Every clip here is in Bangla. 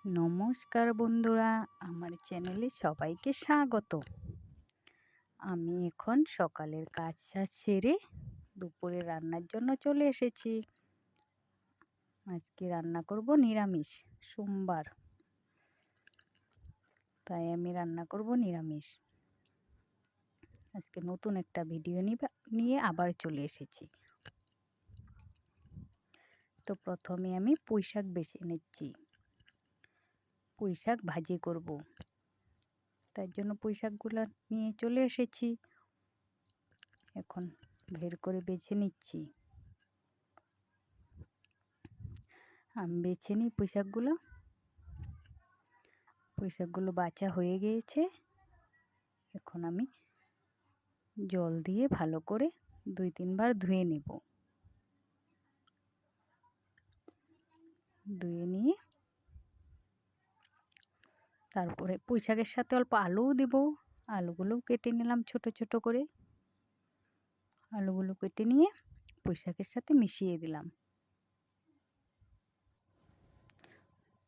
নমস্কার বন্ধুরা, আমার চ্যানেলে সবাইকে স্বাগত। আমি এখন সকালের কাজ সেরে দুপুরে রান্নার জন্য চলে এসেছি। আজকে রান্না করব নিরামিষ, সোমবার, তাই আমি রান্না করব নিরামিষ। আজকে নতুন একটা ভিডিও নিয়ে আবার চলে এসেছি। তো প্রথমে আমি পুঁই শাক বেছে নিচ্ছি। পুঁই শাক ভাজি করব, তার জন্য পুঁই শাকগুলো নিয়ে চলে এসেছি। এখন বের করে বেছে নিচ্ছি। আমি বেছে নিই পুঁই শাকগুলো বাছা হয়ে গিয়েছে। এখন আমি জল দিয়ে ভালো করে 2-3 বার ধুয়ে নেব। ধুয়ে নিয়ে তারপরে পুঁই শাকের সাথে অল্প আলুও দেব। আলুগুলো কেটে নিলাম ছোট ছোট করে। আলুগুলো কেটে নিয়ে পুঁই শাকের সাথে মিশিয়ে দিলাম।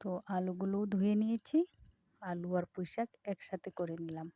তো আলুগুলোও ধুয়ে নিয়েছি। আলু আর পুঁই শাক একসাথে করে নিলাম।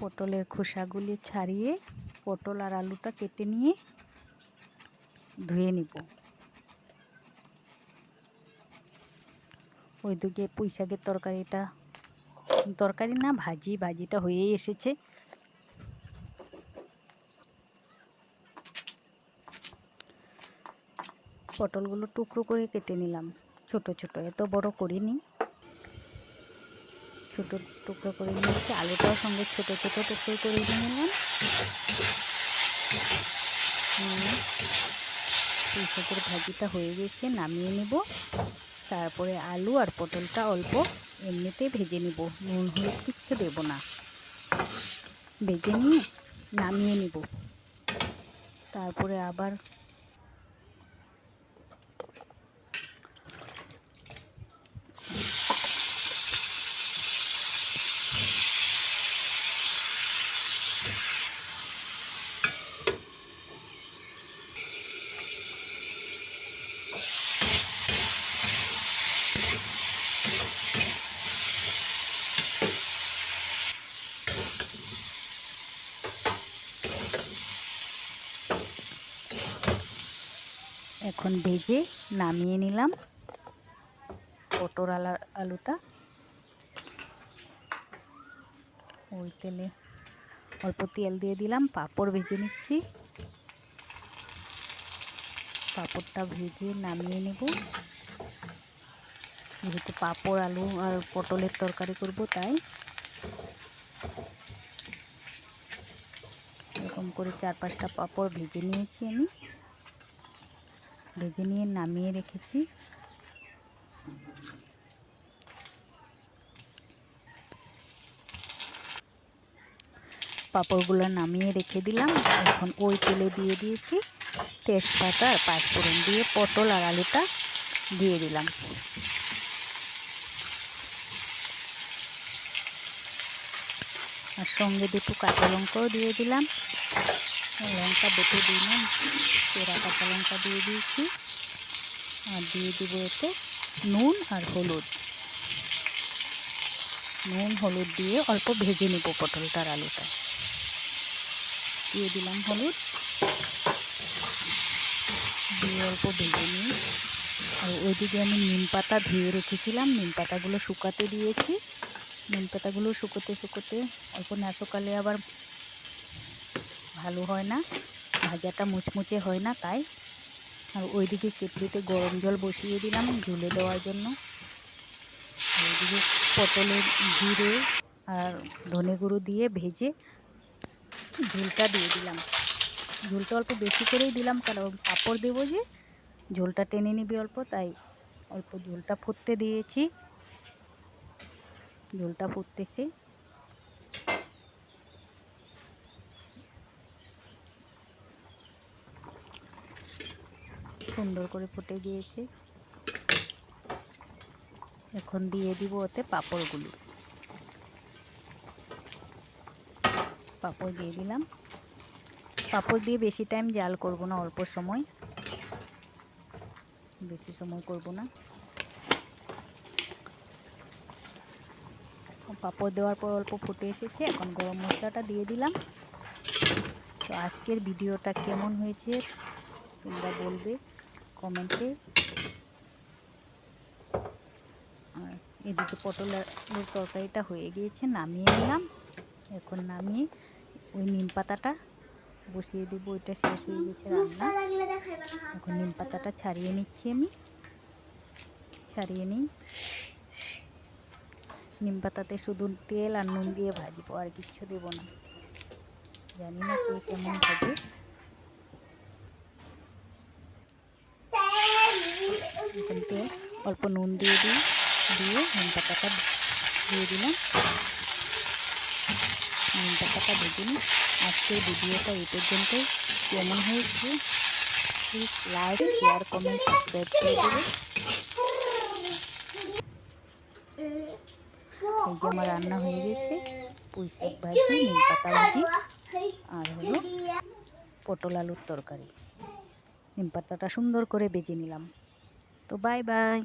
পটলের খোসাগুলি ছাড়িয়ে পটল আর আলুটা কেটে নিয়ে ধুয়ে নিব। ওইদিকে পুঁই শাকের তরকারি না ভাজিটা হয়েই এসেছে। পটলগুলো টুকরো করে কেটে নিলাম, ছোট ছোট, এত বড় করিনি, ছোট টুকরো করে নিয়েছি। আলুটাও সঙ্গে ছোট ছোট টুকরো করে নিলাম। পুঁই শাকের ভাজিটা হয়ে গেছে, নামিয়ে নেব। তারপরে আলু আর পটলটা অল্প এমনিতেই ভেজে নেব, নুন হলুদ কিচ্ছু দেব না। ভেজে নিয়ে নামিয়ে নেব। তারপরে আবার এখন ভেজে নামিয়ে নিলাম পটল আলুটা। ওই তেলে অল্প তেল দিয়ে দিলাম, পাঁপড় ভেজে নিচ্ছি। পাঁপড়টা ভেজে নামিয়ে নেব। যেহেতু পাঁপড় আলু আর পটলের তরকারি করব, তাই এরকম করে 4-5টা পাঁপড় ভেজে নিয়েছি আমি। ভেজে নিয়ে নামিয়ে রেখেছি। পাঁপড়গুলো নামিয়ে রেখে দিলাম। এখন ওই তেলে দিয়ে দিয়েছি তেজপাতা আর পাঁচফোড়ন দিয়ে পটল আর আলুটা দিয়ে দিলাম। আর সঙ্গে দুটো কাঁচা লঙ্কাও দিয়ে দিলাম। লঙ্কা বেটে দিলাম, চেরা কাঁচা লঙ্কা দিয়ে দিয়েছি। আর দিয়ে দিব এতে নুন আর হলুদ। নুন হলুদ দিয়ে অল্প ভেজে নেব পটলটা আর আলুটা। দিয়ে দিলাম হলুদ, দিয়ে অল্প ভেজে নিই। আর ওইদিকে আমি নিম পাতা ধুয়ে রেখেছিলাম, নিম পাতাগুলো শুকাতে দিয়েছি। নিম পাতাগুলো শুকোতে শুকোতে অল্প না শুকালে আবার ভালো হয় না, ভাজাটা মুচমুচে হয় না, তাই। আর ওইদিকে কেটলিতে গরম জল বসিয়ে দিলাম ঝুলে দেওয়ার জন্য। ওইদিকে পটলের জিরে আর ধনে গুঁড়ো দিয়ে ভেজে ঝোলটা দিয়ে দিলাম। ঝোলটা অল্প বেশি করেই দিলাম, কারণ পাঁপড় দেবো যে, ঝোলটা টেনে নিবে অল্প, তাই অল্প ঝোলটা ফুটতে দিয়েছি। ঝোলটা ফুটতেছে। সুন্দর করে ফুটে গিয়েছে। এখন দিয়ে দিব ওতে পাঁপড়গুলো। পাঁপড় দিয়ে দিলাম। পাঁপড় দিয়ে বেশি টাইম জাল করব না, অল্প সময়, বেশি সময় করব না। পাঁপড় দেওয়ার পর অল্প ফুটে এসেছে, এখন গরম মশলাটা দিয়ে দিলাম। তো আজকের ভিডিওটা কেমন হয়েছে তোমরা বলবে কমেন্টে। আর এদিকে পটলের তরকারিটা হয়ে গিয়েছে, নামিয়ে নিলাম। এখন নামিয়ে ওই নিম পাতাটা বসিয়ে দেবো, ওইটা শেষ হয়ে গেছে রান্না। এখন নিম পাতাটা ছাড়িয়ে নিচ্ছি আমি, ছাড়িয়ে নিই। নিম পাতাতে শুধু তেল আর নুন দিয়ে ভাজবো, আর কিচ্ছু দেবো না। জানি না কে কেমন ভাজে। এখন তেল অল্প নুন দিয়ে দিই, দিয়ে নিম পাতাটা দিয়ে দিলাম। নিম পাতাটা ভেজে নিই। আজকের ভিডিওটা এই পর্যন্তই। কেমন হয়েছে please like, share, comment, subscribe করে দেবে। এই যে আমার রান্না হয়ে গেছে, পুঁই শাক ভাজি, নিম পাতা ভাজি, আর হলো পটল আলুর তরকারি। নিম পাতাটা সুন্দর করে ভেজে নিলাম। তো বাই বাই।